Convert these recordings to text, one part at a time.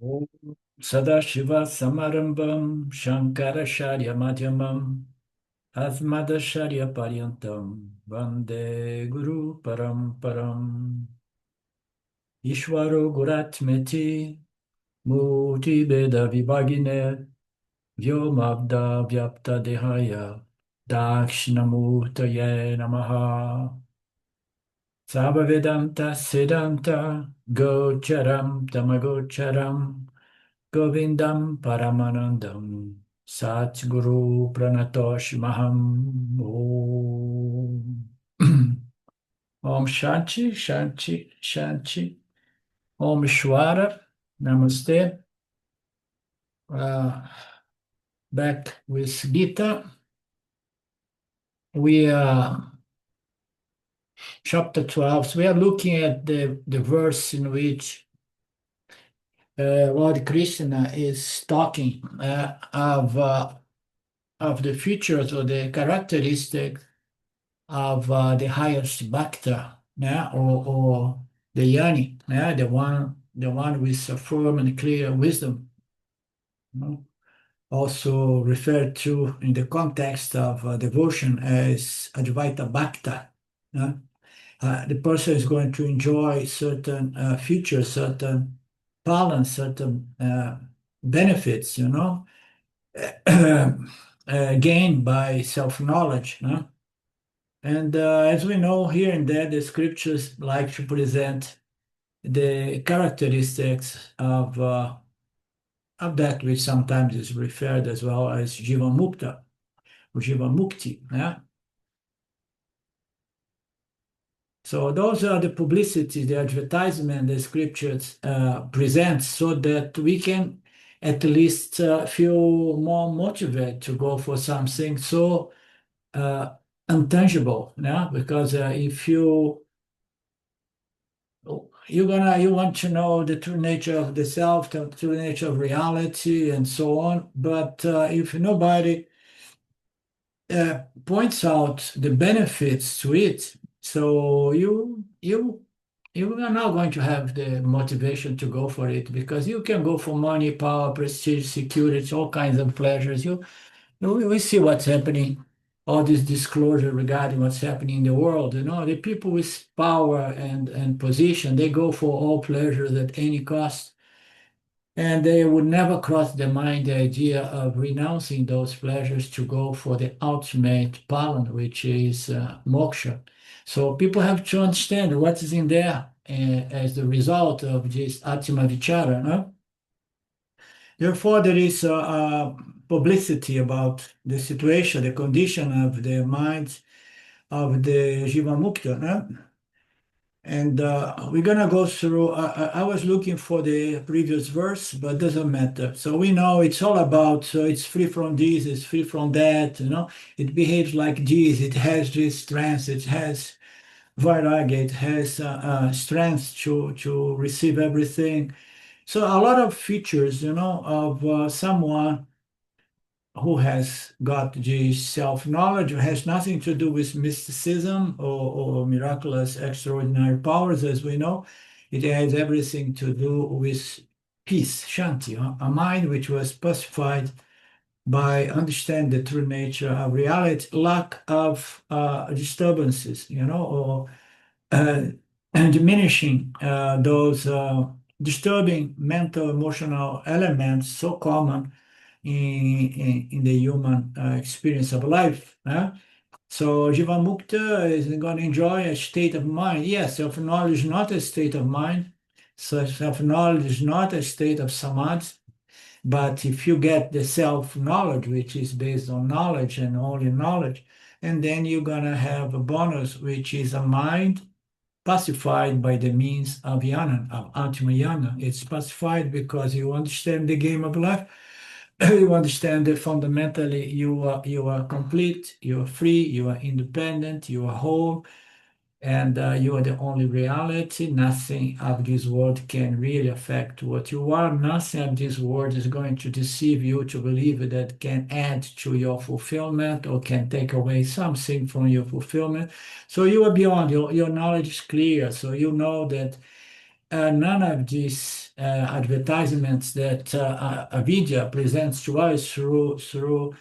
Om Sadashiva Samarambam Shankaracharya Madhyamam Asmadacharya Paryantam Vande Guru Paramparam Ishvaro Guratmeti Murti Veda Vibhagine Vyomabda Vyapta Dehaya Dakshinamurtaye Namaha Sabhavedanta Siddhanta Gocharam Tamagocharam Govindam Paramanandam Satguru Pranatosh Maham Om Om Shanti Shanti Shanti Om Shwara Namaste. uh, Back with Gita. We chapter 12. So we are looking at the verse in which Lord Krishna is talking of the features or the characteristics of the highest bhakta, yeah, or the yani, yeah, the one with a firm and clear wisdom, you know, also referred to in the context of devotion as Advaita Bhakta. Yeah. The person is going to enjoy certain features, certain balance, certain benefits, gained by self-knowledge. And as we know here and there, the scriptures like to present the characteristics of that which sometimes is referred as well as Jiva Mukta or Jiva Mukti. Yeah? So those are the publicity, the advertisement the scriptures present so that we can at least feel more motivated to go for something so uh, intangible. Yeah? Because if you want to know the true nature of the self, the true nature of reality, and so on. But if nobody points out the benefits to it, so you are not going to have the motivation to go for it because you can go for money, power, prestige, security, all kinds of pleasures. We see what's happening, all this disclosure regarding what's happening in the world. The people with power and position, they go for all pleasures at any cost. And they would never cross their mind the idea of renouncing those pleasures to go for the ultimate palan, which is moksha. So people have to understand what is in there as the result of this Atma Vichara. No? Therefore, there is publicity about the situation, the condition of the minds of the Jiva Mukta. No? And we're going to go through. I was looking for the previous verse, but doesn't matter. So we know it's all about, so it's free from this, it's free from that. It behaves like this, it has this strength, it has vairagya, it has strength to receive everything. So a lot of features, of someone who has got this self-knowledge, who has nothing to do with mysticism or miraculous extraordinary powers, as we know. It has everything to do with peace, shanti, a mind which was pacified by understanding the true nature of reality, lack of disturbances, or uh, and diminishing those disturbing mental, emotional elements so common in the human experience of life. So Jiva Mukta is going to enjoy a state of mind. Yes, self-knowledge is not a state of mind. So self-knowledge is not a state of samadhi. But if you get the self-knowledge, which is based on knowledge and only knowledge, and then you're going to have a bonus, which is a mind pacified by the means of yana, of Atma Yana. It's pacified because you understand the game of life. You understand that fundamentally you are complete, you are free, you are independent, you are whole, and you are the only reality. Nothing of this world can really affect what you are. Nothing of this world is going to deceive you to believe that can add to your fulfillment or can take away something from your fulfillment. So you are beyond, your knowledge is clear. So you know that none of these advertisements that Avidya presents to us through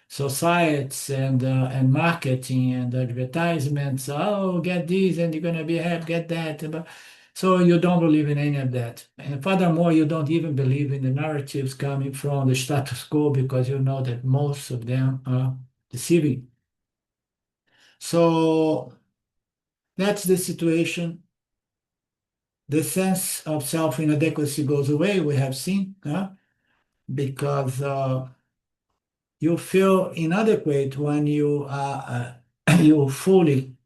societies and marketing and advertisements. Oh, get this and you're gonna be happy, get that. So you don't believe in any of that. And furthermore, you don't even believe in the narratives coming from the status quo because you know that most of them are deceiving. So that's the situation. The sense of self-inadequacy goes away, we have seen, because you feel inadequate when you fully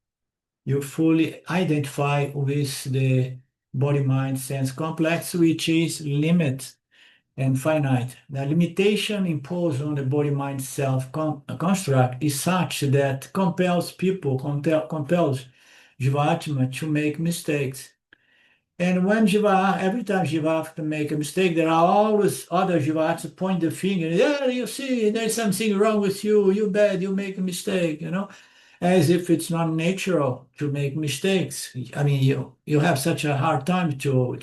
identify with the body-mind sense complex, which is limit and finite. The limitation imposed on the body-mind self construct is such that compels Jivatma to make mistakes. And when Jiva, every time Jiva have to make a mistake, there are always other Jivas to point the finger. Yeah, you see, there's something wrong with you. You bad, you make a mistake, as if it's not natural to make mistakes. I mean, you have such a hard time to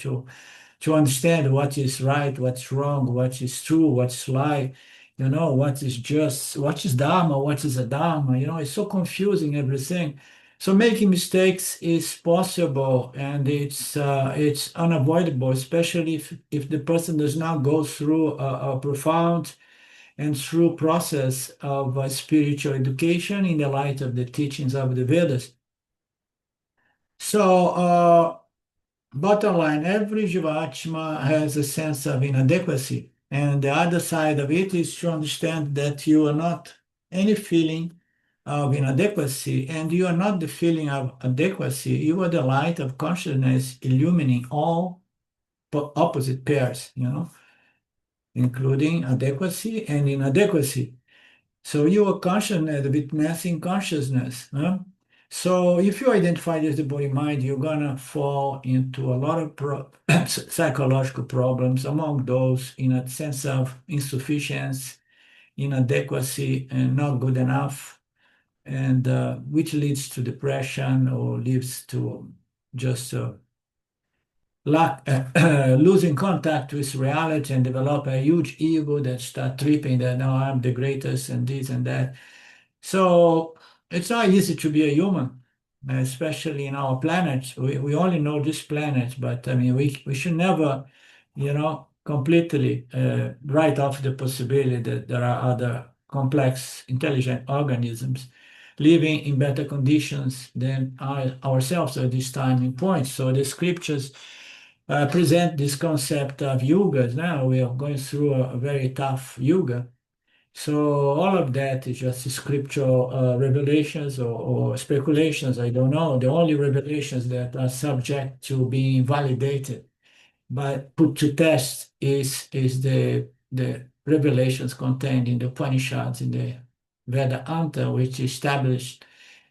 understand what is right, what's wrong, what is true, what's lie, what is just, what is dharma, what is a dharma, it's so confusing everything. So making mistakes is possible and it's unavoidable, especially if the person does not go through a profound and through process of spiritual education in the light of the teachings of the Vedas. So bottom line, every Jivatma has a sense of inadequacy. And the other side of it is to understand that you are not any feeling of inadequacy, and you are not the feeling of adequacy. You are the light of consciousness illumining all opposite pairs, including adequacy and inadequacy. So you are consciousness witnessing consciousness. So if you identify as the body mind, you're gonna fall into a lot of psychological problems, among those in a sense of insufficiency, inadequacy, and not good enough, and which leads to depression or leads to just lack, losing contact with reality and develop a huge ego that start tripping that now I'm the greatest and this and that. So it's not easy to be a human, especially in our planet. We only know this planet, but I mean, we should never, completely write off the possibility that there are other complex, intelligent organisms living in better conditions than ourselves at this time in point. So the scriptures present this concept of yugas. Now we are going through a very tough yuga, so all of that is just scriptural revelations or speculations. I don't know. The only revelations that are subject to being validated, but put to test is the revelations contained in the Upanishads, in the Vedanta, which established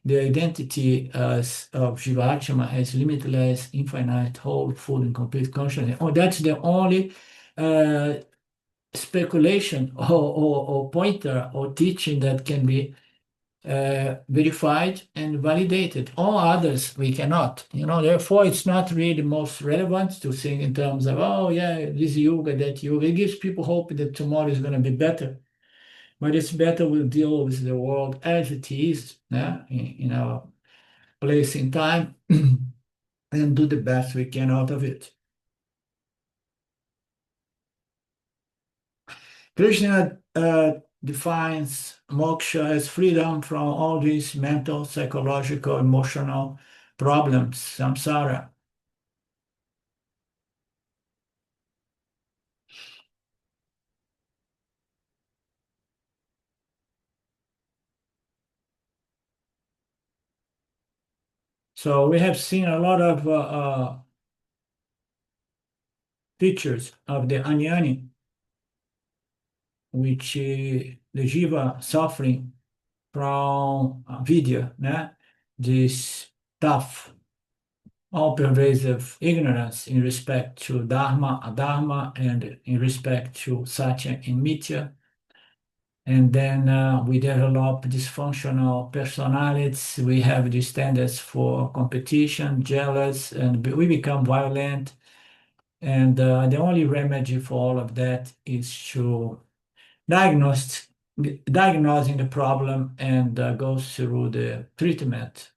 the identity of Jivatma as limitless, infinite, whole, full, and complete consciousness. Oh, that's the only uh, speculation or pointer or teaching that can be verified and validated. All others we cannot. Therefore, it's not really most relevant to think in terms of, oh yeah, this yoga, that yoga. It gives people hope that tomorrow is going to be better. But it's better we'll deal with the world as it is, yeah, in our place in time, and do the best we can out of it. Krishna defines moksha as freedom from all these mental, psychological, emotional problems, samsara. So we have seen a lot of pictures of the Anyani, which the jiva suffering from vidya, this tough, all-pervasive ignorance in respect to dharma, adharma, and in respect to satya and mithya. And then we develop dysfunctional personalities. We have these standards for competition, jealous, and we become violent. And the only remedy for all of that is to diagnose, diagnosing the problem and go through the treatment,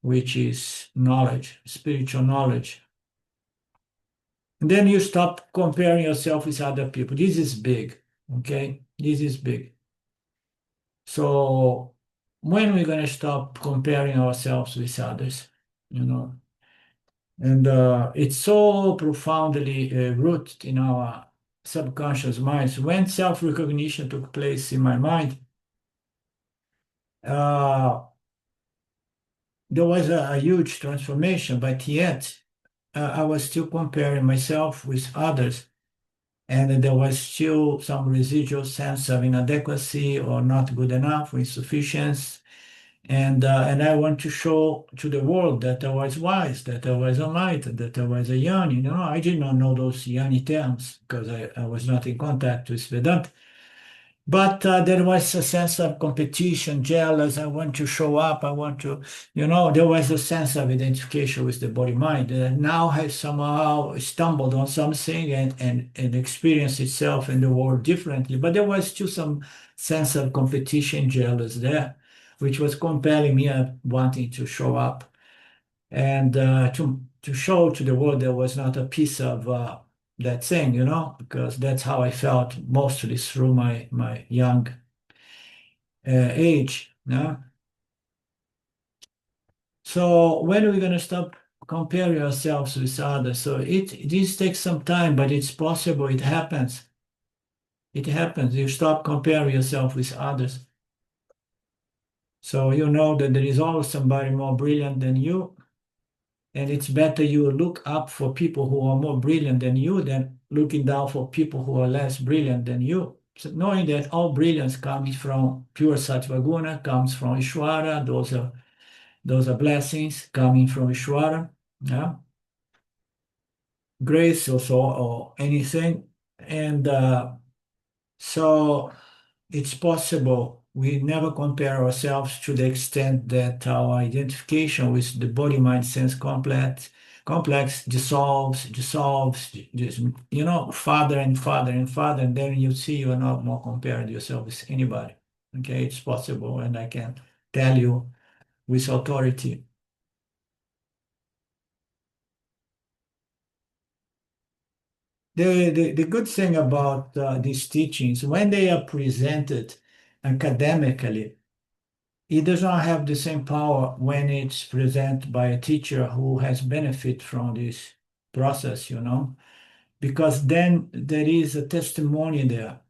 which is knowledge, spiritual knowledge. And then you stop comparing yourself with other people. This is big, okay? This is big. So when we're going to stop comparing ourselves with others, you know? And it's so profoundly rooted in our subconscious minds. When self-recognition took place in my mind, uh, there was a huge transformation, but yet I was still comparing myself with others, and there was still some residual sense of inadequacy or not good enough or insufficiency. And I want to show to the world that I was wise, that I was enlightened, that I was a Jnani. You know, I did not know those Jnani terms because I was not in contact with Vedanta. But there was a sense of competition, jealous. I want to show up. I want to, there was a sense of identification with the body mind. Now has somehow stumbled on something and experienced itself in the world differently. But there was still some sense of competition, jealous there, which was compelling me wanting to show up and to show to the world there was not a piece of that thing, because that's how I felt mostly through my young age. Yeah. So when are we going to stop comparing ourselves with others? So this takes some time, but it's possible. It happens. It happens. You stop comparing yourself with others. So you know that there is always somebody more brilliant than you. And it's better you look up for people who are more brilliant than you than looking down for people who are less brilliant than you. So knowing that all brilliance comes from pure Sattva Guna, comes from Ishvara, those are blessings coming from Ishvara, yeah? Grace also or anything. And so it's possible we never compare ourselves to the extent that our identification with the body mind sense complex dissolves, just, farther and farther and farther, and then you see you are not more comparing yourself with anybody. Okay, it's possible, and I can tell you with authority. The good thing about these teachings, when they are presented academically, it does not have the same power when it's presented by a teacher who has benefit from this process, because then there is a testimony there.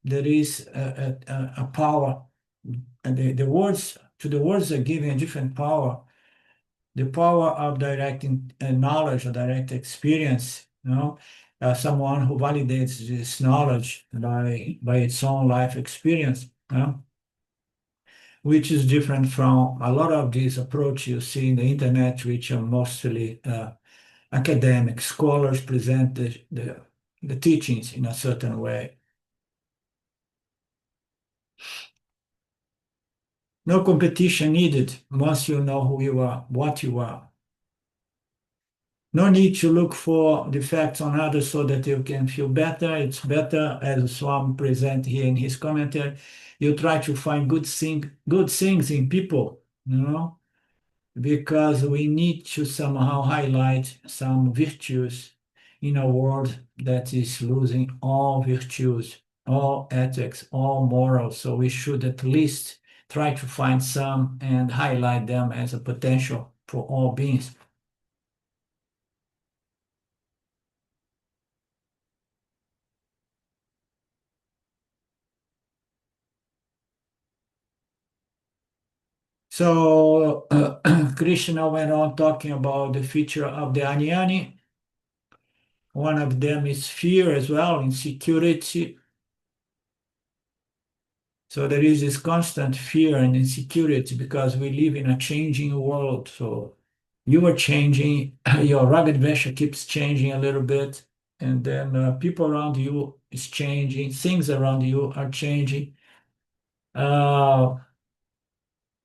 There is a power, and the words to the words are given a different power. The power of direct knowledge or direct experience, someone who validates this knowledge by its own life experience. Which is different from a lot of these approaches you see in the internet, which are mostly academic. Scholars present the teachings in a certain way. No competition needed once you know who you are, what you are. No need to look for defects on others so that you can feel better. It's better, as Swami present here in his commentary, you try to find good things in people, because we need to somehow highlight some virtues in a world that is losing all virtues, all ethics, all morals. So we should at least try to find some and highlight them as a potential for all beings. So Krishna went on talking about the feature of the Anyani. One of them is fear as well, insecurity. So there is this constant fear and insecurity because we live in a changing world. So you are changing, your rugged Vesha keeps changing a little bit, and then people around you is changing, things around you are changing.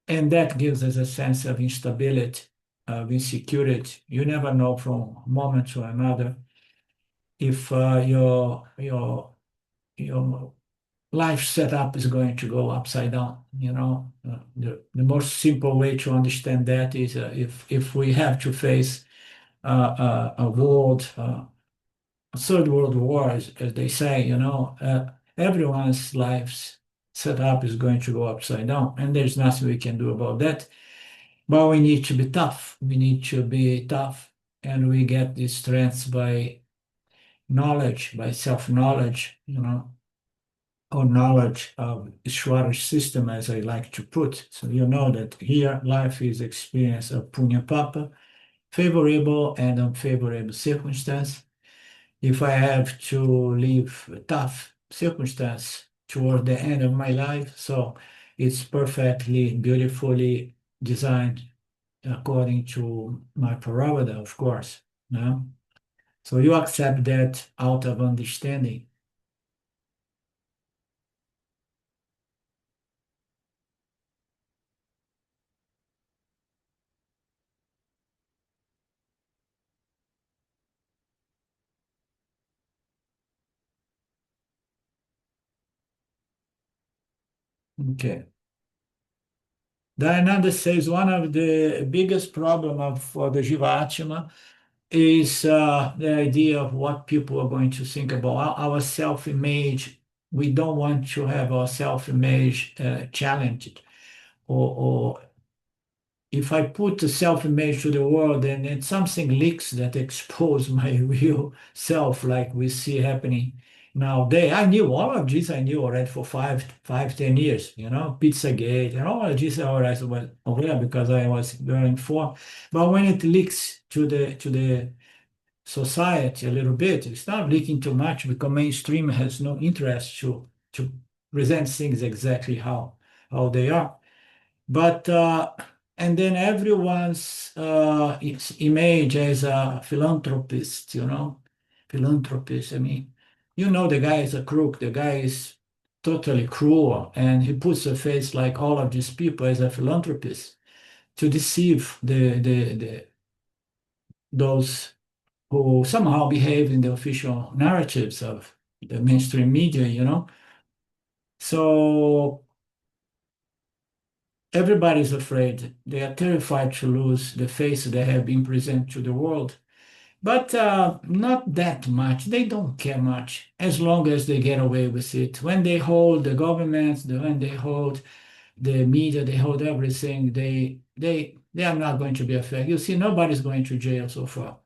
And that gives us a sense of instability, of insecurity. You never know from moment to another. if your life setup is going to go upside down. The most simple way to understand that is if we have to face a world, a third world war, as they say, everyone's lives setup is going to go upside down, and there's nothing we can do about that. But we need to be tough. We need to be tough, and we get this strength by knowledge, by self-knowledge, or knowledge of Ishwara system, as I like to put. So you know that here life is experience of punya papa, favorable and unfavorable circumstance. If I have to live a tough circumstance toward the end of my life, so it's perfectly, beautifully designed according to my Prarabdha, of course. No? So you accept that out of understanding. Okay. Dayananda says one of the biggest problem for the Jivatma is the idea of what people are going to think about our self-image. We don't want to have our self-image challenged, or if I put the self-image to the world and then something leaks that expose my real self, like we see happening nowadays. I knew all of this. I knew already for 10 years. Pizzagate and all of this. I already was aware because I was very informed. But when it leaks to the society a little bit, it's not leaking too much because mainstream has no interest to present things exactly how they are. But and then everyone's image as a philanthropist, philanthropist. I mean, the guy is a crook. The guy is totally cruel, and he puts a face like all of these people as a philanthropist to deceive those who somehow behave in the official narratives of the mainstream media. So everybody's afraid. They are terrified to lose the face they have been present to the world. But not that much. They don't care much as long as they get away with it. When they hold the government, when they hold the media, they hold everything, they are not going to be affected. You see, nobody's going to jail so far.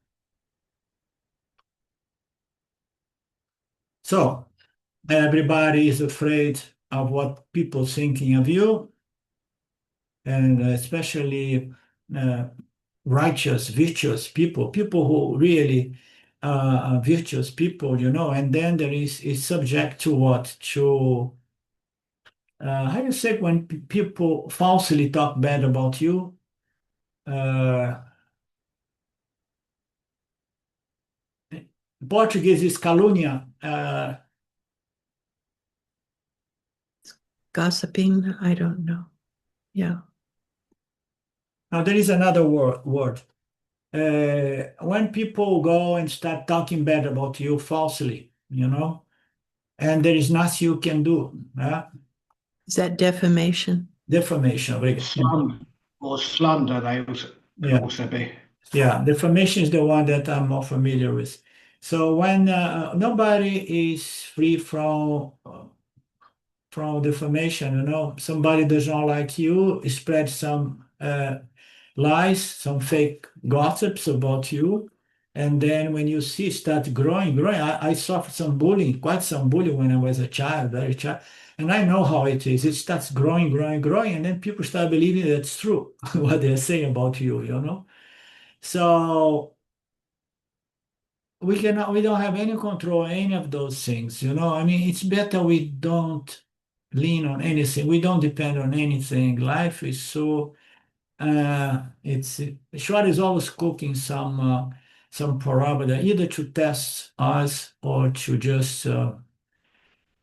So everybody is afraid of what people thinking of you, and especially uh, righteous, virtuous people who really are virtuous people, and then there is subject to what? To, how do you say when people falsely talk bad about you? Uh, Portuguese is calúnia. Gossiping, I don't know. Yeah. Now, there is another word. When people go and start talking bad about you falsely, and there is nothing you can do. Is that defamation? Defamation. Slander, could Yeah. also be. Yeah, defamation is the one that I'm more familiar with. So when nobody is free from defamation, somebody does not like you, spread some lies, some fake gossips about you, and then when you see start growing. I suffered some bullying, quite some bullying when I was a child, very child, and I know how it is. It starts growing, and then people start believing that it's true what they're saying about you. So we don't have any control any of those things. I mean, it's better we don't lean on anything. We don't depend on anything. Life is so it's Shwar is always cooking some parabola either to test us or to just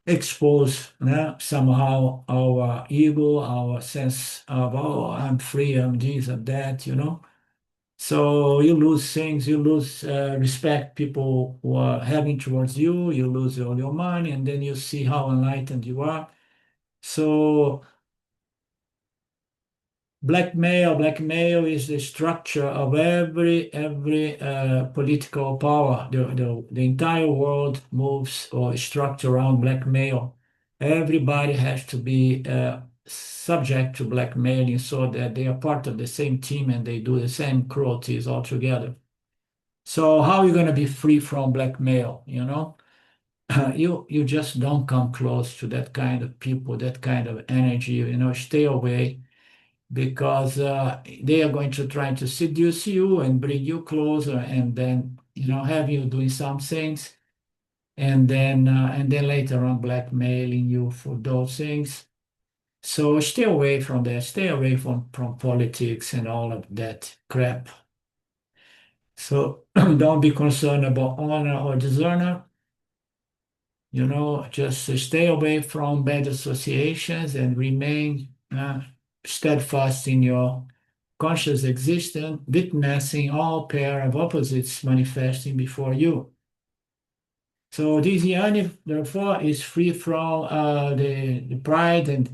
expose somehow our ego, our sense of, oh, I'm free, I'm this, I'm that. So you lose things, you lose respect people who are having towards you, you lose all your money, and then you see how enlightened you are. So blackmail is the structure of every political power. The entire world moves or is structured around blackmail. Everybody has to be subject to blackmailing so that they are part of the same team and they do the same cruelties all together. So how are you going to be free from blackmail? You just don't come close to that kind of people, that kind of energy. Stay away because they are going to try to seduce you and bring you closer, and then have you doing some things, and then later on blackmailing you for those things. So stay away from that. Stay away from politics and all of that crap. So don't be concerned about honor or dishonor. Just stay away from bad associations and remain steadfast in your conscious existence, witnessing all pair of opposites manifesting before you. So this yani, therefore, is free from the pride and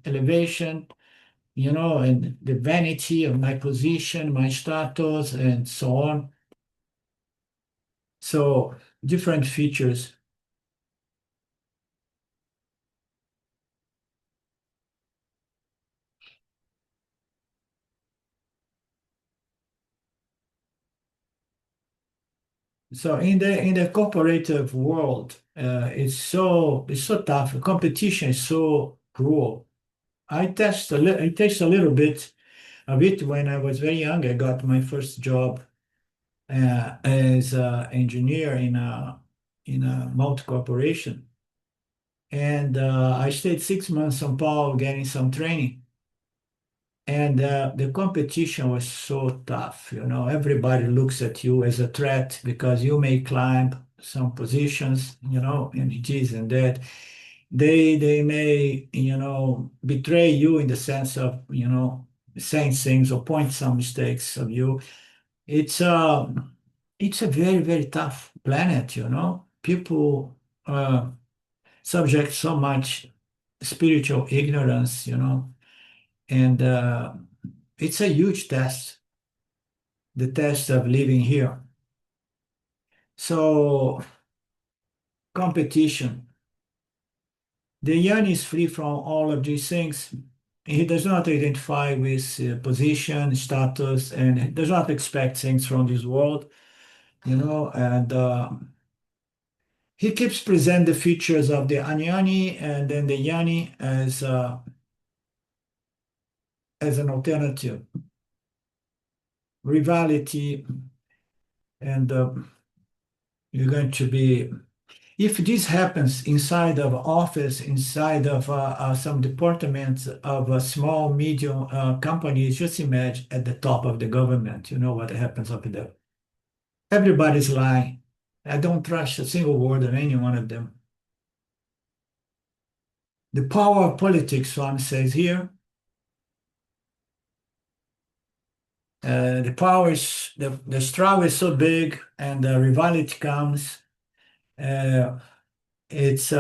elevation, and the vanity of my position, my status, and so on. So different features. So in the corporative world, it's so tough. Competition is so cruel. I taste a little bit of it when I was very young. I got my first job as an engineer in a multi corporation, and I stayed 6 months in São Paulo getting some training. And the competition was so tough. Everybody looks at you as a threat because you may climb some positions, and this and that. They may, betray you in the sense of, saying things or point some mistakes of you. It's a, it's a very, very tough planet, People subject so much spiritual ignorance, and it's a huge test, the test of living here. So competition. The yan is free from all of these things. He does not identify with position, status, and he does not expect things from this world, and he keeps present the features of the anyani and then the yani as an alternative. Rivalry, and you're going to be, if this happens inside of office, inside of some departments of a small, medium companies, just imagine at the top of the government, you know what happens up there. Everybody's lying. I don't trust a single word of any one of them. The power of politics, Swami says here, the power is, the struggle is so big and the rivalry comes. It's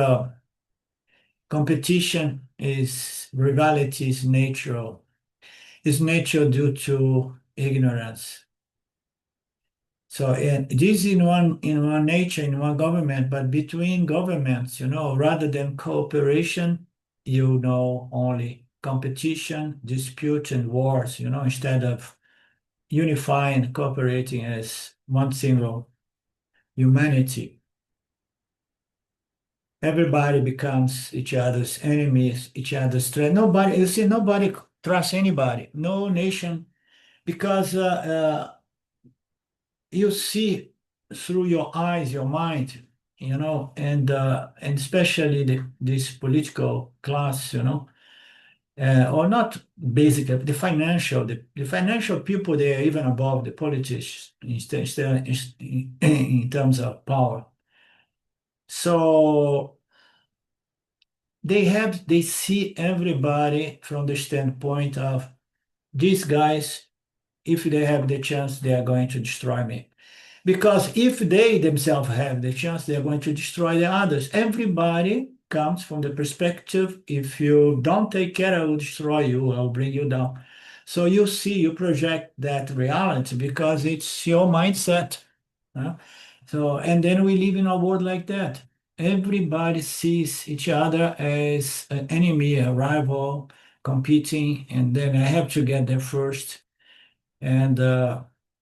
competition is rivalry is natural. It's natural due to ignorance. So this in one nature, in one government, but between governments, rather than cooperation, only competition, dispute, and wars, instead of unifying, cooperating as one single humanity. Everybody becomes each other's enemies, each other's threat. Nobody trusts anybody, no nation, because you see through your eyes, your mind, and especially this political class, or not basically the financial people, they are even above the politicians in terms of power. So they see everybody from the standpoint of these guys if they have the chance, they are going to destroy me. Because if they themselves have the chance, they're going to destroy the others. Everybody comes from the perspective, if you don't take care, I will destroy you, I'll bring you down. So you see, you project that reality because it's your mindset. Huh? So, and then we live in a world like that. Everybody sees each other as an enemy, a rival, competing, and then I have to get there first. And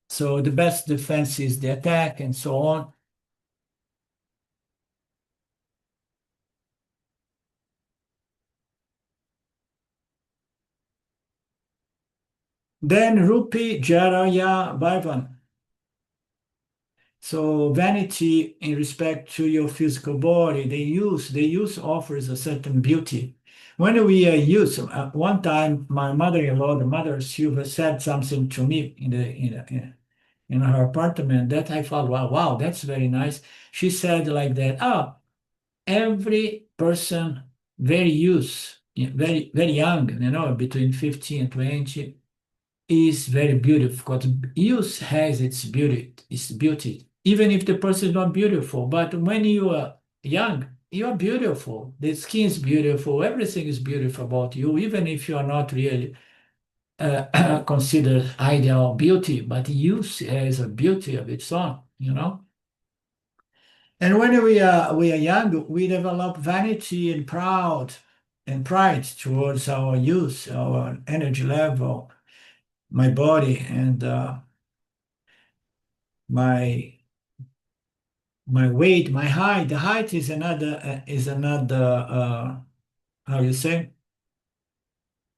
so the best defense is the attack and so on. Then Rupi Jaraya Bhavan. So vanity in respect to your physical body, the use offers a certain beauty. When we use, one time my mother-in-law, the mother Silva, said something to me in her apartment that I thought, wow, wow, that's very nice. She said like that, oh, every person very young, between 15 and 20, is very beautiful because youth has its beauty, even if the person is not beautiful. But when you are young, you are beautiful. The skin is beautiful. Everything is beautiful about you, even if you are not really considered ideal beauty. But youth has a beauty of its own. And when we are young, we develop vanity and pride towards our youth, our energy level, my body, and my my weight, my height. The height is another how you say,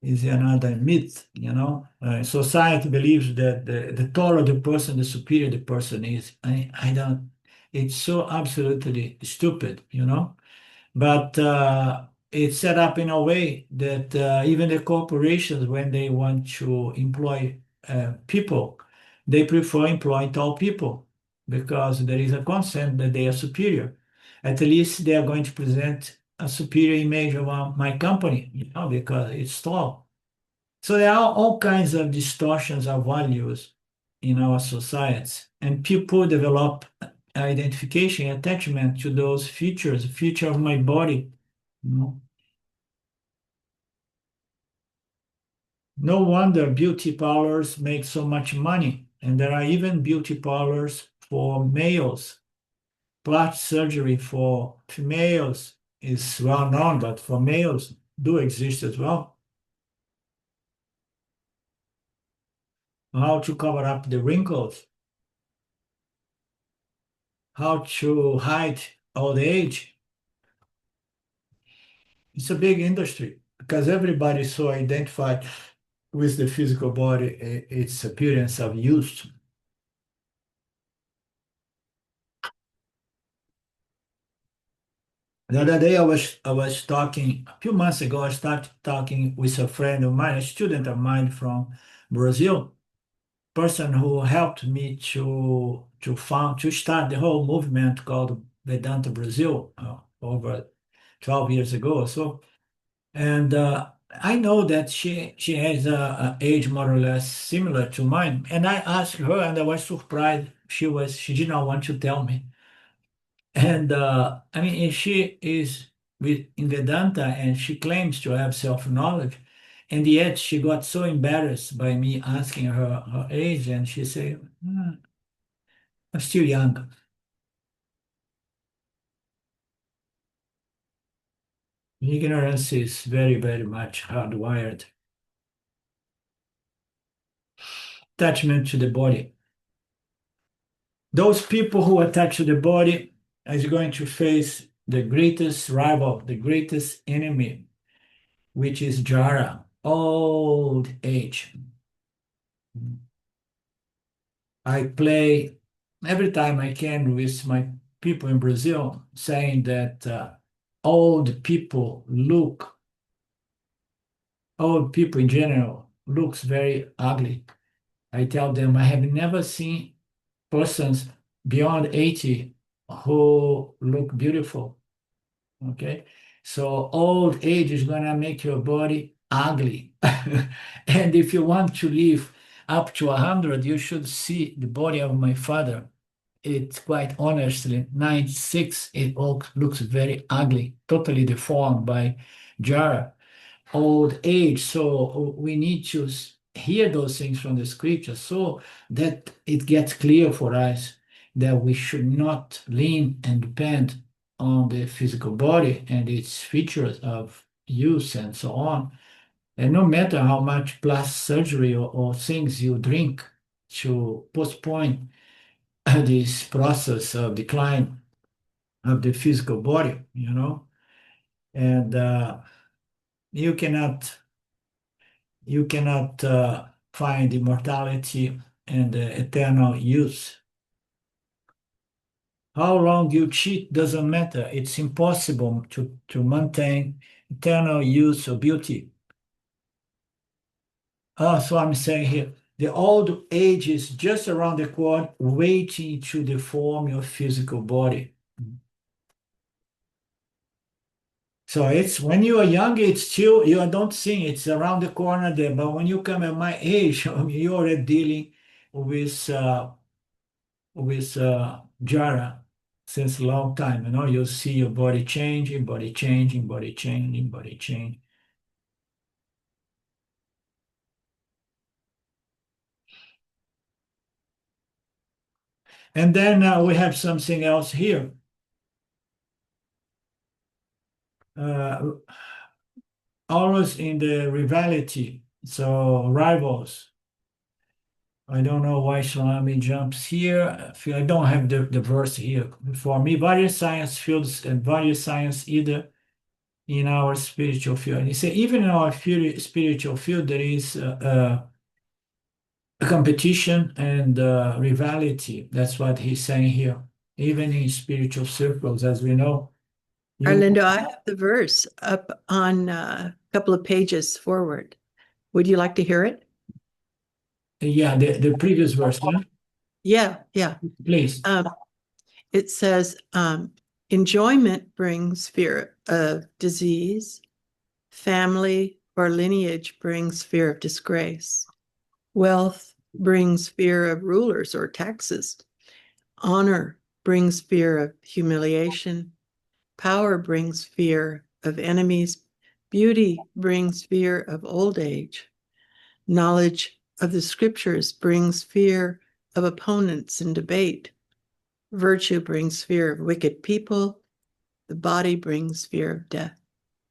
is another myth. Society believes that the taller the person, the superior the person is. I don't. It's so absolutely stupid. But it's set up in a way that even the corporations, when they want to employ people, they prefer employing tall people because there is a concept that they are superior. At least they are going to present a superior image of my company, because it's tall. So there are all kinds of distortions of values in our societies, and people develop identification, attachment to those features, feature of my body. You know. No wonder beauty parlors make so much money, and there are even beauty parlors for males. Plastic surgery for females is well known, but for males do exist as well. How to cover up the wrinkles, how to hide old age. It's a big industry because everybody is so identified with the physical body, its appearance of youth. The other day I was talking a few months ago. I started talking with a friend of mine, a student of mine from Brazil, person who helped me to start the whole movement called Vedanta Brazil over 12 years ago or so. And I know that she has a age more or less similar to mine. And I asked her, and I was surprised. She did not want to tell me. And I mean, if she is in Vedanta and she claims to have self-knowledge, and yet she got so embarrassed by me asking her age, and she said, I'm still young. Ignorance is very, very much hardwired. Attachment to the body. Those people who attach to the body is going to face the greatest rival, the greatest enemy, which is Jara, old age. I play every time I can with my people in Brazil, saying that old people in general looks very ugly. I tell them I have never seen persons beyond 80 who look beautiful. Okay. So old age is going to make your body ugly. And if you want to live up to 100, you should see the body of my father. It's quite honestly, 96, it all looks very ugly, totally deformed by Jara, old age. So we need to hear those things from the scripture so that it gets clear for us that we should not lean and depend on the physical body and its features of use and so on. And no matter how much plastic surgery or things you drink to postpone this process of decline of the physical body, and you cannot find immortality and eternal use. How long you cheat doesn't matter. It's impossible to maintain eternal use or beauty. So I'm saying here, the old age is just around the corner, waiting to deform your physical body. So it's when you are young, it's still you don't think it's around the corner there. But when you come at my age, you're already dealing with Jara since a long time. You see your body changing, body changing, body changing, body changing. And then we have something else here. Always in the rivalry, so rivals. I don't know why Swami jumps here. I don't have the verse here for me. Various science fields and various science either in our spiritual field. And he said even in our spiritual field there is a competition and rivalry. That's what he's saying here. Even in spiritual circles, as we know. Arlindo, I have the verse up on a couple of pages forward. Would you like to hear it? Yeah, the previous verse, huh? Yeah. Please. It says, enjoyment brings fear of disease, family or lineage brings fear of disgrace, wealth brings fear of rulers or taxes, honor brings fear of humiliation, power brings fear of enemies, beauty brings fear of old age, knowledge of the scriptures brings fear of opponents in debate, virtue brings fear of wicked people, the body brings fear of death.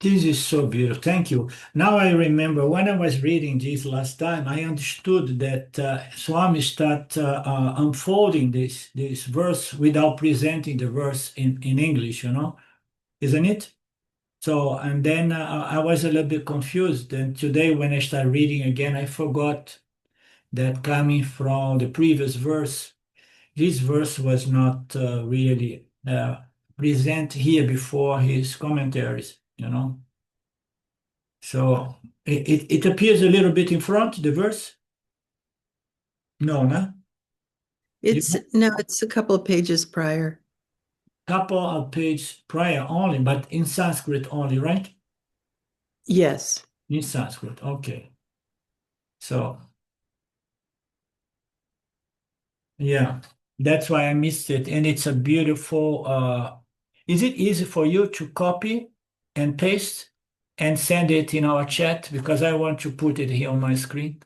This is so beautiful. Thank you. Now I remember when I was reading this last time, I understood that Swami start unfolding this verse without presenting the verse in English, isn't it? So, and then I was a little bit confused. And today when I started reading again, I forgot that coming from the previous verse, this verse was not really present here before his commentaries. So it appears a little bit in front, the verse? No, no? It's a couple of pages prior. Couple of pages prior only, but in Sanskrit only, right? Yes. In Sanskrit, okay. So, yeah, that's why I missed it. And it's a beautiful, is it easy for you to copy and paste and send it in our chat? Because I want to put it here on my screen.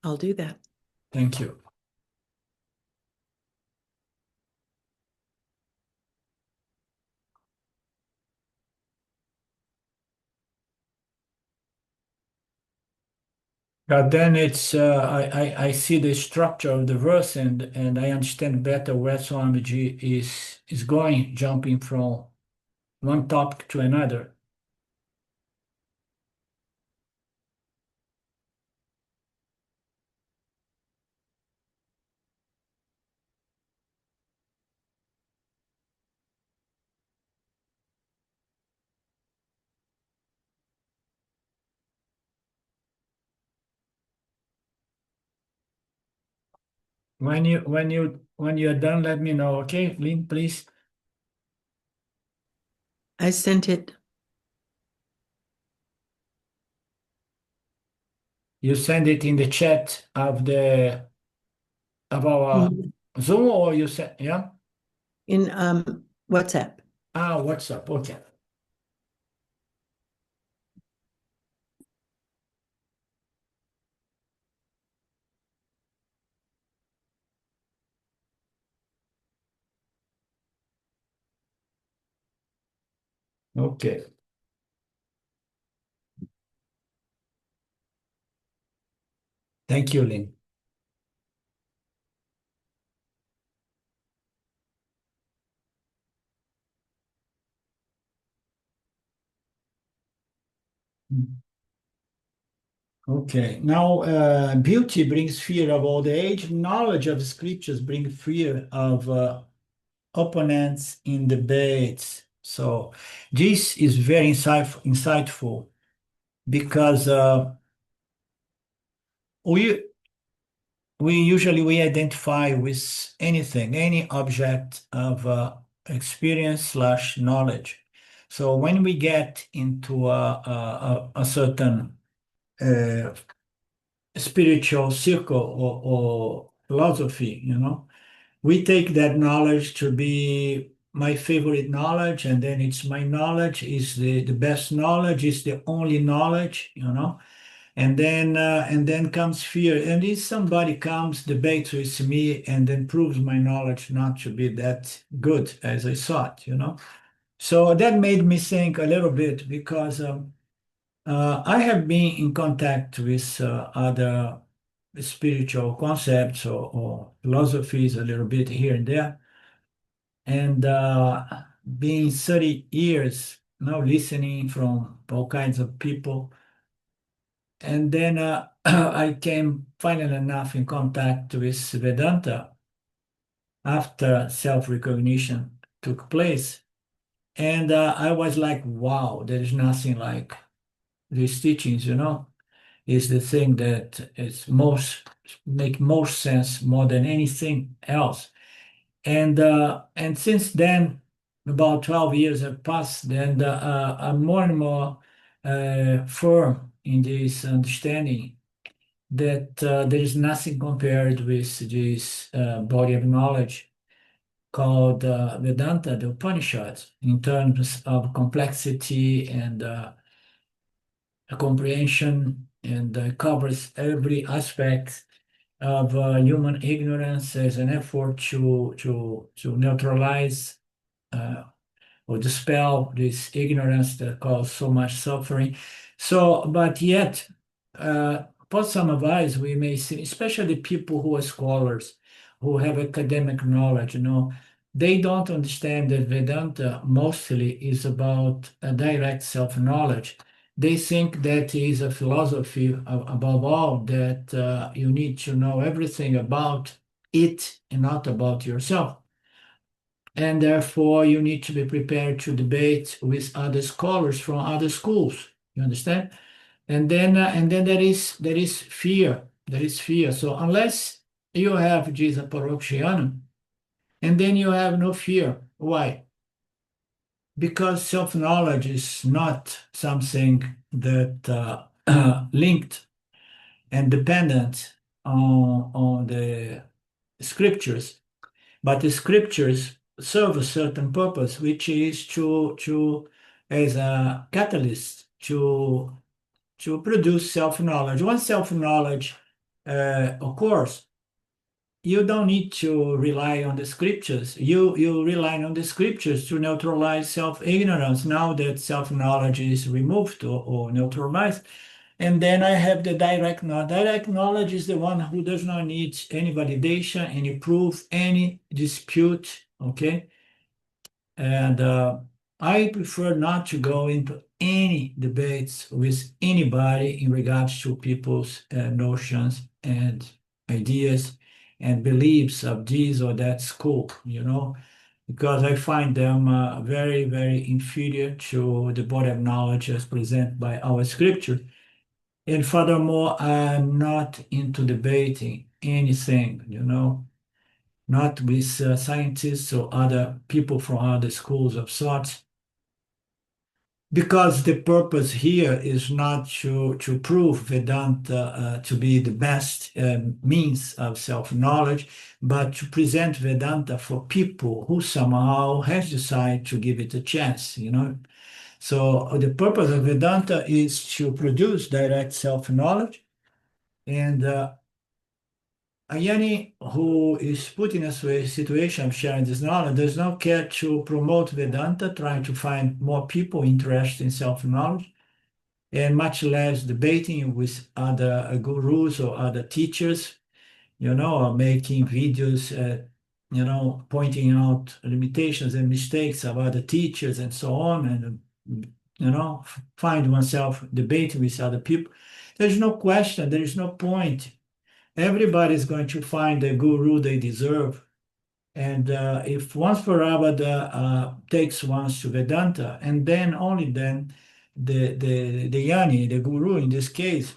I'll do that. Thank you. But then it's I see the structure of the verse and I understand better where Swamiji is going, jumping from one topic to another. When you're done, let me know, okay, Lynn, please. I sent it. You send it in the chat of our Mm, Zoom, or you send, yeah? in WhatsApp. WhatsApp. Okay. Okay. Thank you, Lynn. Okay. Now, beauty brings fear of old age. Knowledge of the scriptures brings fear of opponents in debates. So this is very insightful because we we identify with anything, any object of experience slash knowledge. So when we get into a certain uh, spiritual circle or philosophy, we take that knowledge to be my favorite knowledge, and then it's my knowledge is the best knowledge, is the only knowledge, and then comes fear. And if somebody comes, debates with me, and then proves my knowledge not to be that good as I thought, So that made me think a little bit because I have been in contact with other spiritual concepts or philosophies a little bit here and there. And being 30 years now listening from all kinds of people. And then I came finally enough in contact with Vedanta after self-recognition took place. And I was like, wow, there is nothing like these teachings, is the thing that is make most sense more than anything else. And since then, about 12 years have passed, and I'm more and more firm in this understanding that there is nothing compared with this body of knowledge called Vedanta, the Upanishads, in terms of complexity and comprehension, and covers every aspect of human ignorance as an effort to neutralize uh, or dispel this ignorance that causes so much suffering. So, but yet, for some of us, we may see, especially people who are scholars, who have academic knowledge, they don't understand that Vedanta mostly is about a direct self-knowledge. They think that is a philosophy, above all, that you need to know everything about it and not about yourself. And therefore, you need to be prepared to debate with other scholars from other schools. You understand? And then there is fear. There is fear. So unless you have Jesus Parokshianum, and then you have no fear. Why? Because self-knowledge is not something that linked and dependent on the scriptures, but the scriptures serve a certain purpose, which is to as a catalyst to produce self-knowledge. Once self-knowledge occurs, you don't need to rely on the scriptures. You rely on the scriptures to neutralize self-ignorance now that self-knowledge is removed or neutralized. And then I have the direct knowledge. Direct knowledge is the one who does not need any validation, any proof, any dispute. Okay. And I prefer not to go into any debates with anybody in regards to people's notions and ideas and beliefs of this or that school, because I find them very, very inferior to the body of knowledge as presented by our scripture. And furthermore, I'm not into debating anything, not with scientists or other people from other schools of thought. because the purpose here is not to prove Vedanta to be the best means of self-knowledge, but to present Vedanta for people who somehow has decided to give it a chance, you know. So the purpose of Vedanta is to produce direct self-knowledge, and a Yanni who is put in a situation of sharing this knowledge does not care to promote Vedanta, trying to find more people interested in self-knowledge, and much less debating with other gurus or other teachers, you know, or making videos, you know, pointing out limitations and mistakes of other teachers and so on, and, you know, find oneself debating with other people. There's no question, there is no point. Everybody is going to find the guru they deserve. And if once Theravada takes ones to Vedanta, and then only then the Yanni, the guru in this case,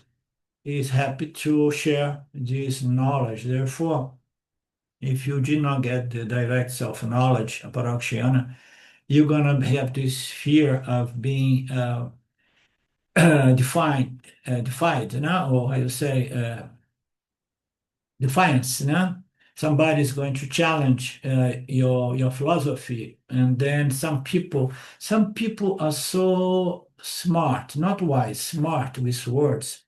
is happy to share this knowledge. Therefore, if you did not get the direct self-knowledge, Aparakshayana, you're going to have this fear of being defied, you know, or how you say, defiance, you know? Somebody is going to challenge your philosophy, and then some people are so smart, not wise, smart with words.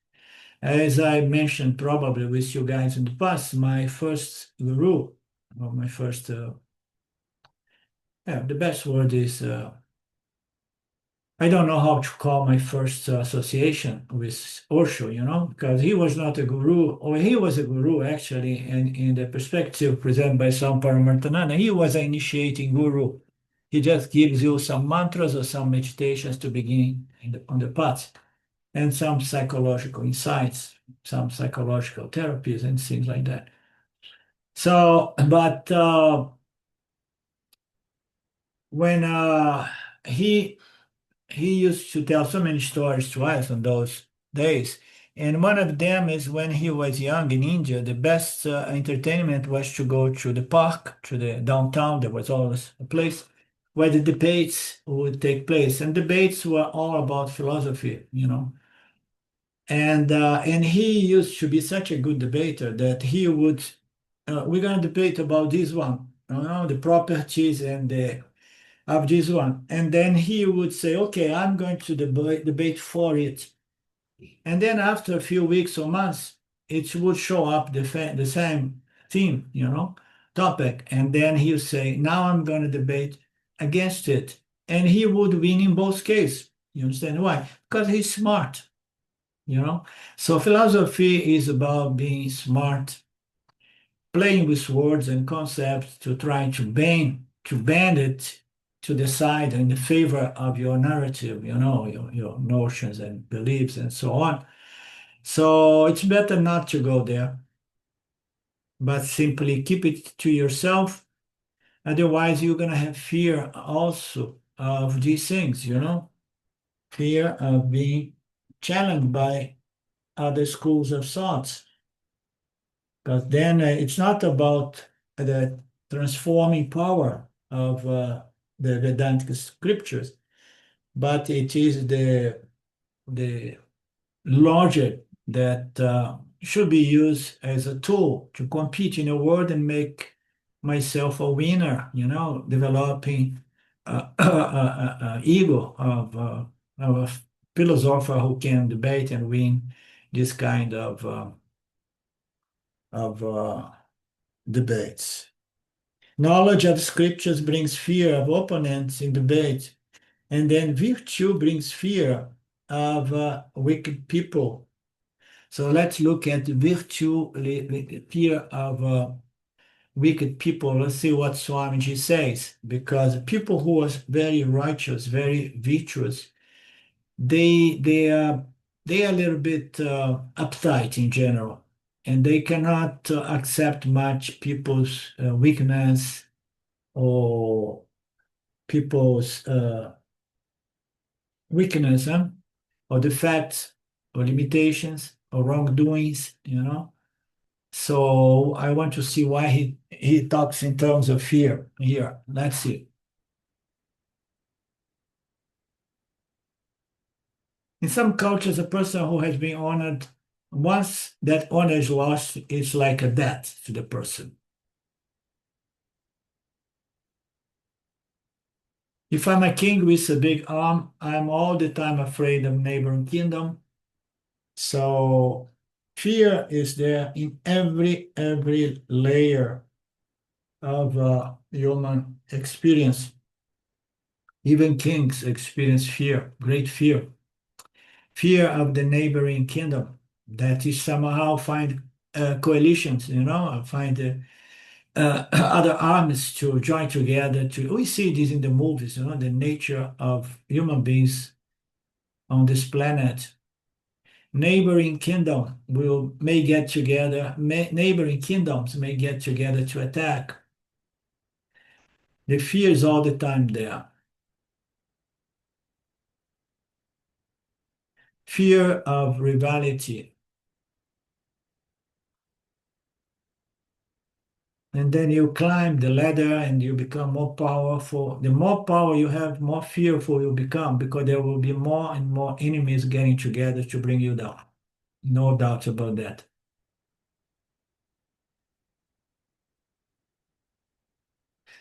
As I mentioned probably with you guys in the past, my first guru, or my first, yeah, the best word is I don't know how to call my first association with Osho, you know, because he was not a guru, or he was a guru actually, and in the perspective presented by Swami Paramartananda, he was an initiating guru. He just gives you some mantras or some meditations to begin on the path, and some psychological insights, some psychological therapies, and things like that. So, but when he used to tell so many stories to us on those days. And one of them is when he was young in India, the best entertainment was to go to the park, to the downtown. There was always a place where the debates would take place. And debates were all about philosophy, you know. And he used to be such a good debater that he would, we're going to debate about this one, you know, the properties and the of this one. And then he would say, okay, I'm going to debate for it. And then after a few weeks or months, it would show up the same theme, you know, topic. And then he would say, now I'm going to debate against it. And he would win in both cases. You understand why? Because he's smart, you know. So philosophy is about being smart, playing with words and concepts to try to bend it to the side in the favor of your narrative, you know, your notions and beliefs and so on. So it's better not to go there, but simply keep it to yourself. Otherwise, you're going to have fear also of these things, you know, fear of being challenged by other schools of thoughts. Because then it's not about the transforming power of the Vedantic scriptures, but it is the logic that should be used as a tool to compete in the world and make myself a winner, you know, developing ego of a philosopher who can debate and win this kind of debates. Knowledge of scriptures brings fear of opponents in debate, and then virtue brings fear of wicked people. So let's look at virtue, fear of wicked people. Let's see what Swamiji says, because people who are very righteous, very virtuous, they are a little bit uptight in general, and they cannot accept much people's weakness or people's weakness, huh? Or defects or limitations or wrongdoings, you know. So I want to see why he talks in terms of fear here. Let's see. In some cultures, a person who has been honored, once that honor is lost, it's like a debt to the person. If I'm a king with a big arm, I'm all the time afraid of neighboring kingdom. So fear is there in every layer of human experience. Even kings experience fear, great fear. Fear of the neighboring kingdom that is somehow find coalitions, find other armies to join together. We see this in the movies, the nature of human beings on this planet. Neighboring kingdom may get together. Neighboring kingdoms may get together to attack. The fear is all the time there. Fear of rivalry. And then you climb the ladder and you become more powerful. The more power you have, more fearful you become because there will be more and more enemies getting together to bring you down. No doubt about that.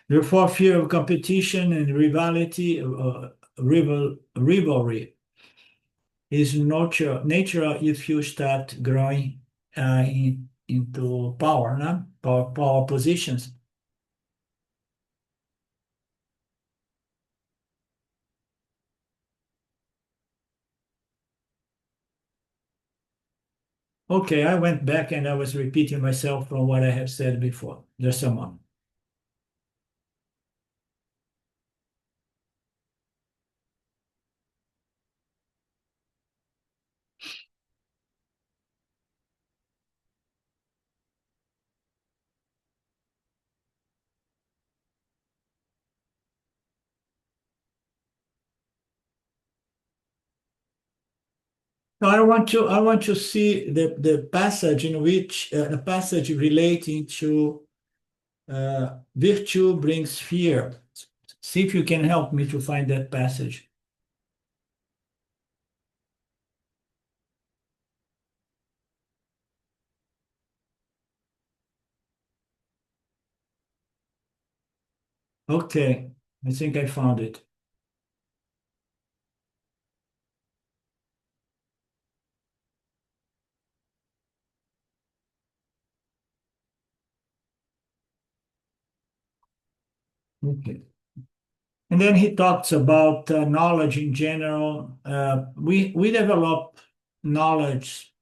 Therefore, fear of competition and rivalry is nature if you start growing into power, no? Power positions. Okay, I went back and I was repeating myself from what I have said before. There's someone. So I want to see the passage in which the passage relating to virtue brings fear. See if you can help me to find that passage. Okay, I think I found it. Okay. And then he talks about knowledge in general. We develop knowledge,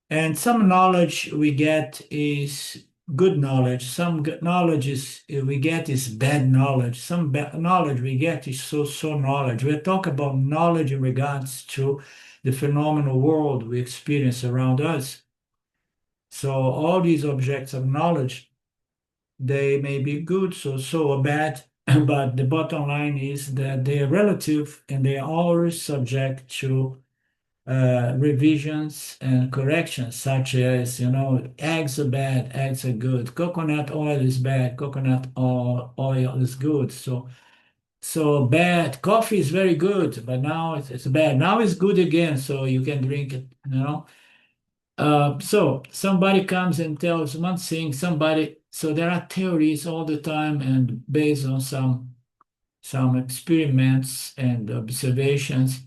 and some knowledge we get is good knowledge. Some good knowledge we get is bad knowledge. Some bad knowledge we get is so knowledge. We talk about knowledge in regards to the phenomenal world we experience around us. So all these objects of knowledge, they may be good, so or bad, but the bottom line is that they are relative and they are always subject to revisions and corrections, such as, eggs are bad, eggs are good, coconut oil is bad, coconut oil is good. So bad coffee is very good, but now it's bad. Now it's good again, so you can drink it. So somebody comes and tells one thing, so there are theories all the time and based on some experiments and observations.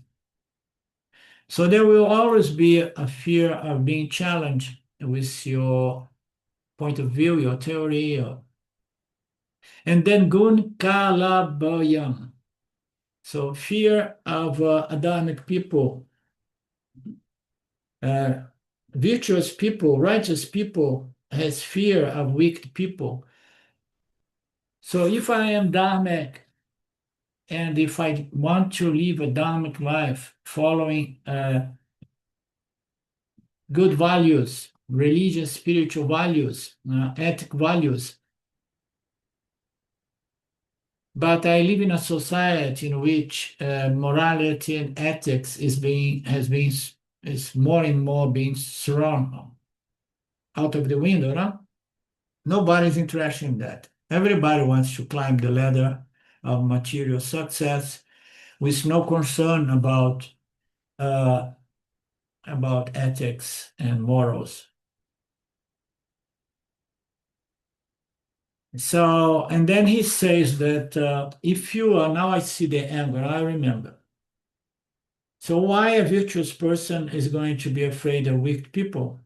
So there will always be a fear of being challenged with your point of view, your theory. And then gun kalabayam. So fear of Adamic people, uh, virtuous people, righteous people has fear of wicked people. So if I am Dharmic and if I want to live a Dharmic life following good values, religious, spiritual values, ethic values. But I live in a society in which morality and ethics is more and more being thrown out of the window. No? Nobody's interested in that. Everybody wants to climb the ladder of material success with no concern about uh, about ethics and morals. So, and then he says that if you are, now I see the anger, I remember. So why a virtuous person is going to be afraid of weak people?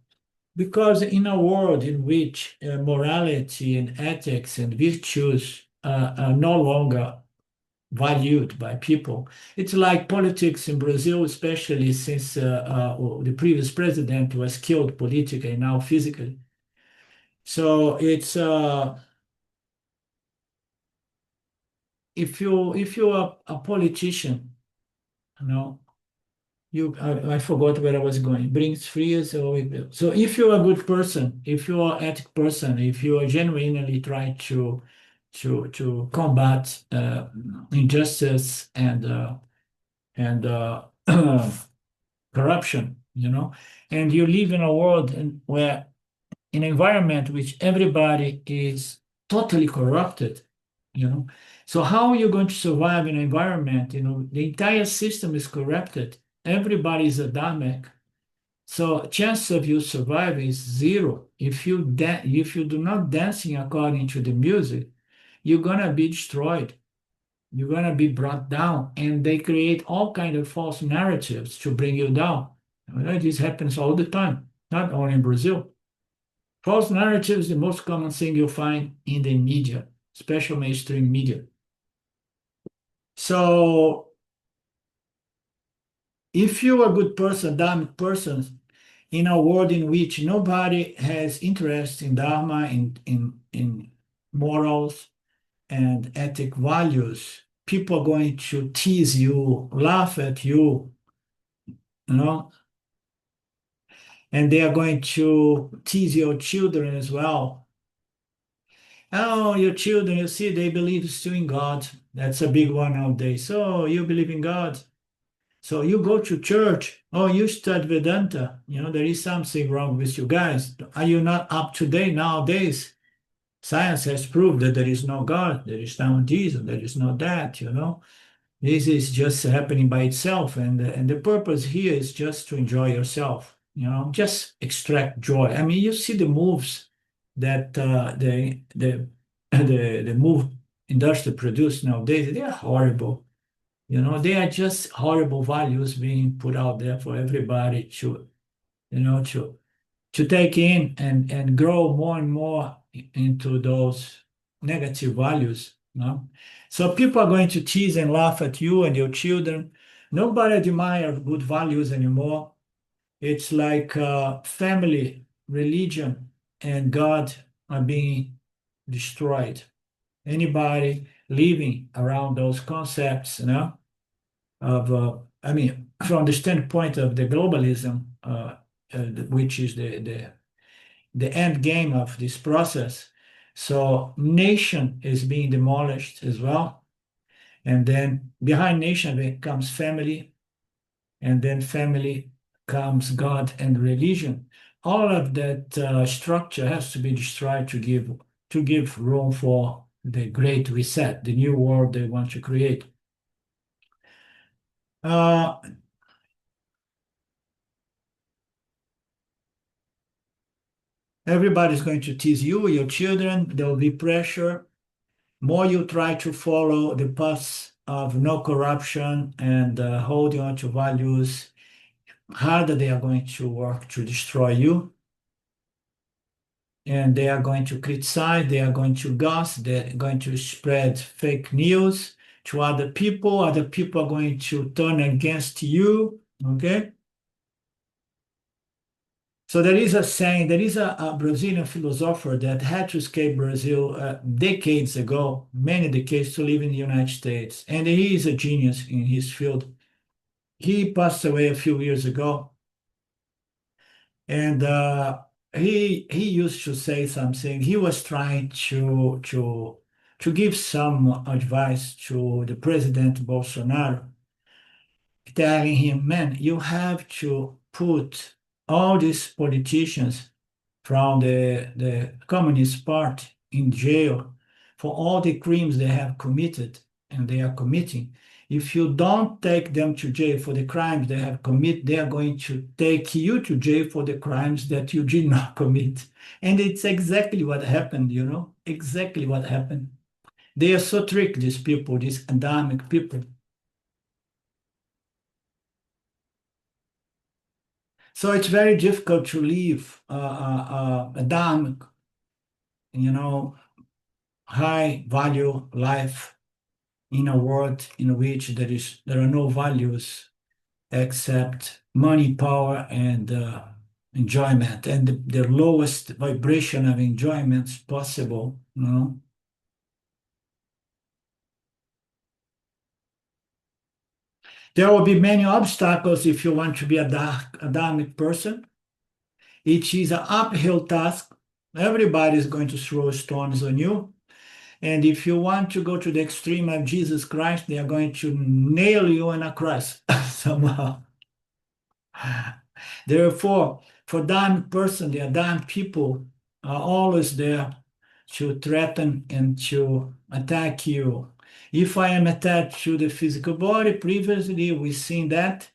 Because in a world in which morality and ethics and virtues are no longer valued by people, it's like politics in Brazil, especially since the previous president was killed politically, now physically. So it's if you are a politician, you know, I forgot where I was going. Brings fears so if you're a good person, if you're an ethic person, if you are genuinely trying to combat injustice and corruption, and you live in a world where an environment which everybody is totally corrupted, you know. So how are you going to survive in an environment, the entire system is corrupted, everybody is a dharmic. So chance of you surviving is zero. If you do not dancing according to the music, you're gonna be destroyed. You're gonna be brought down, and they create all kind of false narratives to bring you down. This happens all the time, not only in Brazil. False narratives is the most common thing you'll find in the media, especially mainstream media. So if you're a good person, dharmic person, in a world in which nobody has interest in dharma, in morals and ethic values, people are going to tease you, laugh at you, you know, and they are going to tease your children as well. Oh, your children, you see, they believe still in God. That's a big one nowadays. So you believe in God. So you go to church. Oh, you study Vedanta. There is something wrong with you guys. Are you not up to date nowadays? Science has proved that there is no God, there is no Jesus, there is no that. This is just happening by itself. And the purpose here is just to enjoy yourself, just extract joy. I mean, you see the moves that the move industry produce nowadays, they are horrible. They are just horrible values being put out there for everybody to take in and grow more and more into those negative values. So people are going to tease and laugh at you and your children. Nobody admires good values anymore. It's like family, religion, and God are being destroyed. Anybody living around those concepts, I mean, from the standpoint of the globalism, which is the end game of this process. So nation is being demolished as well. And then behind nation comes family, and then family comes God and religion. All of that structure has to be destroyed to give room for the great reset, the new world they want to create. Everybody's going to tease you, your children. There will be pressure. More you try to follow the path of no corruption and holding on to values, harder they are going to work to destroy you. And they are going to criticize, they are going to gossip, they're going to spread fake news to other people. Other people are going to turn against you. Okay? So there is a saying, there is a Brazilian philosopher that had to escape Brazil decades ago, many decades, to live in the United States. And he is a genius in his field. He passed away a few years ago. And he used to say something. He was trying to give some advice to the President Bolsonaro, telling him, man, you have to put all these politicians from the Communist Party in jail for all the crimes they have committed and they are committing. If you don't take them to jail for the crimes they have committed, they are going to take you to jail for the crimes that you did not commit. And it's exactly what happened, exactly what happened. They are so tricked, these people, these Adamic people. So it's very difficult to live Adamic, high value life in a world in which there are no values except money, power, and enjoyment, and the lowest vibration of enjoyment possible. There will be many obstacles if you want to be a dark Adamic person. It is an uphill task. Everybody is going to throw stones on you. And if you want to go to the extreme of Jesus Christ, they are going to nail you on a cross somehow. Therefore, for damned person, the damned people are always there to threaten and to attack you. If I am attached to the physical body, previously we've seen that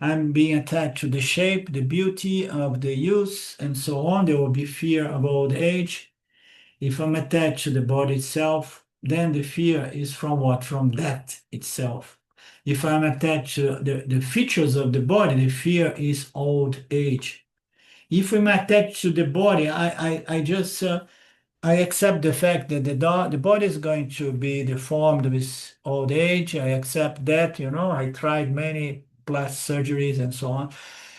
I'm being attached to the shape, the beauty of the youth, and so on. There will be fear of old age. If I'm attached to the body itself, then the fear is from what? From death itself. If I'm attached to the features of the body, the fear is old age. If I'm attached to the body, I just I accept the fact that the body is going to be deformed with old age. I accept that, I tried many plastic surgeries and so on.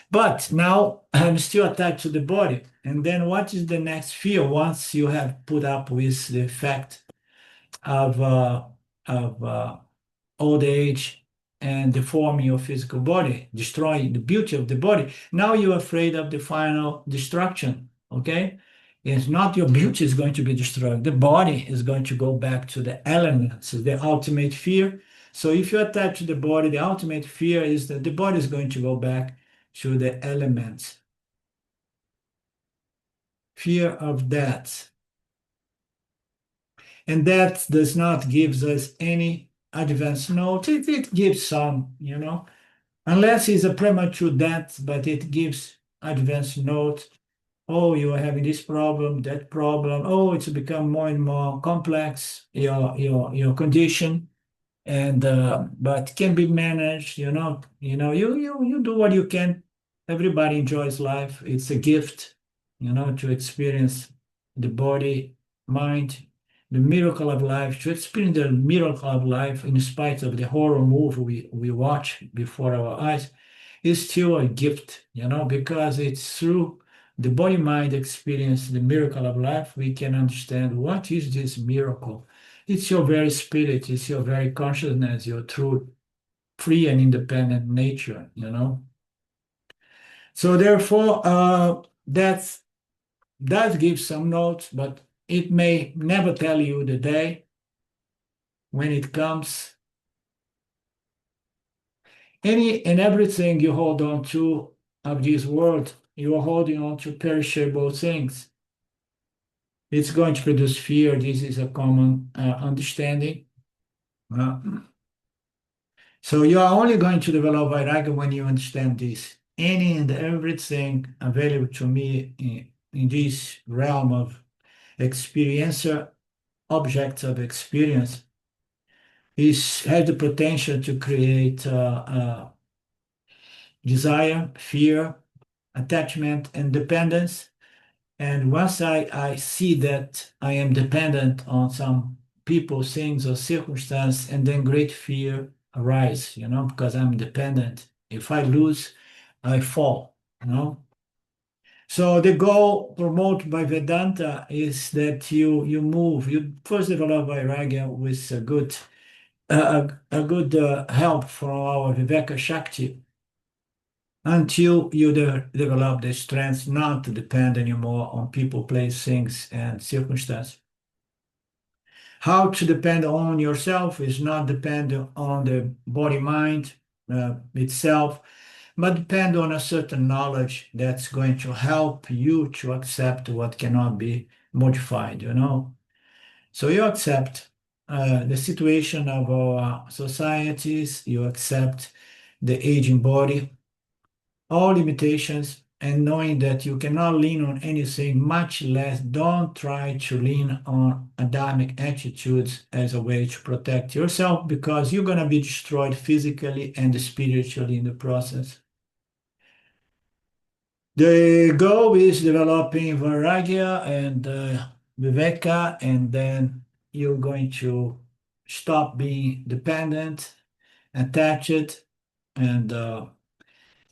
But now I'm still attached to the body. And then what is the next fear once you have put up with the fact of old age and deforming your physical body, destroying the beauty of the body? Now you're afraid of the final destruction, okay? It's not your beauty is going to be destroyed. The body is going to go back to the elements, the ultimate fear. So if you attach to the body, the ultimate fear is that the body is going to go back to the elements. Fear of death. And that does not give us any advance note. It gives some, unless it's a premature death, but it gives advance note. Oh, you are having this problem, that problem. Oh, it's become more and more complex, your condition. And but can be managed, you do what you can. Everybody enjoys life. It's a gift, to experience the body, mind, the miracle of life, to experience the miracle of life in spite of the horror movie we watch before our eyes, is still a gift, because it's through the body mind experience, the miracle of life, we can understand what is this miracle. It's your very spirit, it's your very consciousness, your true, free and independent nature. So therefore, that gives some notes, but it may never tell you the day when it comes. Any and everything you hold on to of this world, you are holding on to perishable things. It's going to produce fear. This is a common understanding. So you are only going to develop vairagya when you understand this. Any and everything available to me in this realm of experiencer, objects of experience, has the potential to create desire, fear, attachment, and dependence. And once I see that I am dependent on some people, things, or circumstance, and then great fear arise, because I'm dependent. If I lose, I fall. So the goal promoted by Vedanta is that you move. You first develop vairagya with a good help from our Viveka Shakti, until you develop the strength not to depend anymore on people, place, things, and circumstances. How to depend on yourself is not depend on the body-mind itself, but depend on a certain knowledge that's going to help you to accept what cannot be modified. So you accept the situation of our societies, you accept the aging body, all limitations, and knowing that you cannot lean on anything, much less don't try to lean on Adamic attitudes as a way to protect yourself, because you're going to be destroyed physically and spiritually in the process. The goal is developing Vairagya and Viveka, and then you're going to stop being dependent, attached, and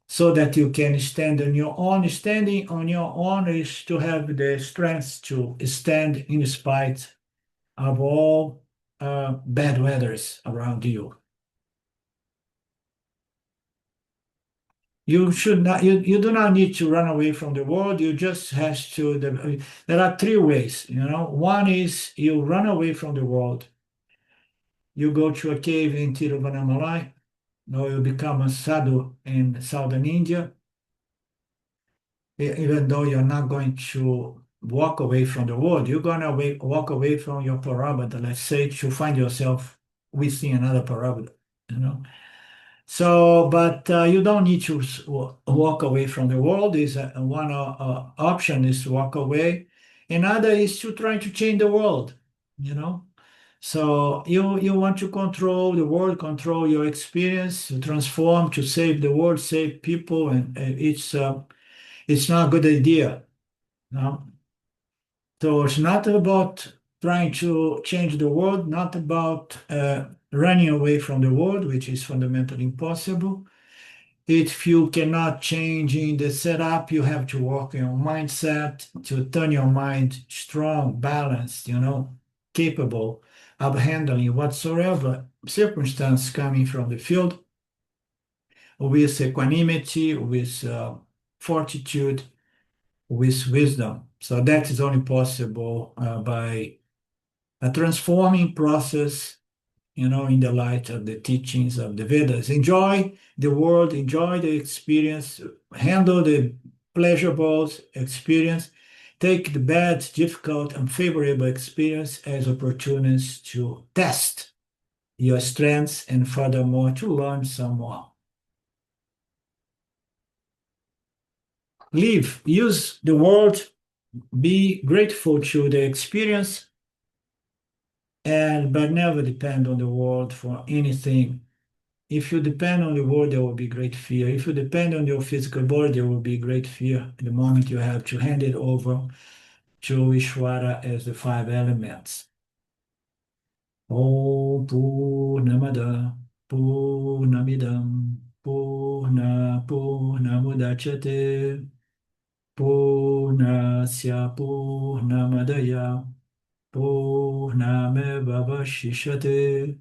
so that you can stand on your own. Standing on your own is to have the strength to stand in spite of all bad weathers around you. You should not, you do not need to run away from the world. You just have to, there are three ways, One is you run away from the world. You go to a cave in Tiruvannamalai, or you become a sadhu in southern India, even though you're not going to walk away from the world, you're going to walk away from your parabada, let's say, to find yourself within another parabada, So, but you don't need to walk away from the world. Is one option is to walk away. Another is to try to change the world, So you want to control the world, control your experience, to transform, to save the world, save people, and it's not a good idea, no? So it's not about trying to change the world, not about running away from the world, which is fundamentally impossible. If you cannot change in the setup, you have to work on your mindset to turn your mind strong, balanced, capable of handling whatsoever circumstance coming from the field with equanimity, with fortitude, with wisdom. So that is only possible by a transforming process, in the light of the teachings of the Vedas. Enjoy the world, enjoy the experience, handle the pleasurable experience, take the bad, difficult, unfavorable experience as opportunities to test your strengths and furthermore to learn some more. Live, use the world, be grateful to the experience, but never depend on the world for anything. If you depend on the world, there will be great fear. If you depend on your physical body, there will be great fear the moment you have to hand it over to Ishvara as the five elements. Om Purnamada Purnamidam Purnamudachyate Purnasya Purnamadaya Purnamevavashishate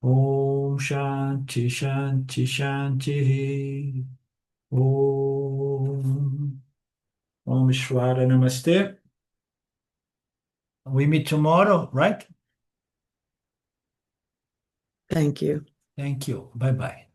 Om Shanti Shanti Shanti Om Shwara Namaste. We meet tomorrow, right? Thank you. Thank you. Bye-bye.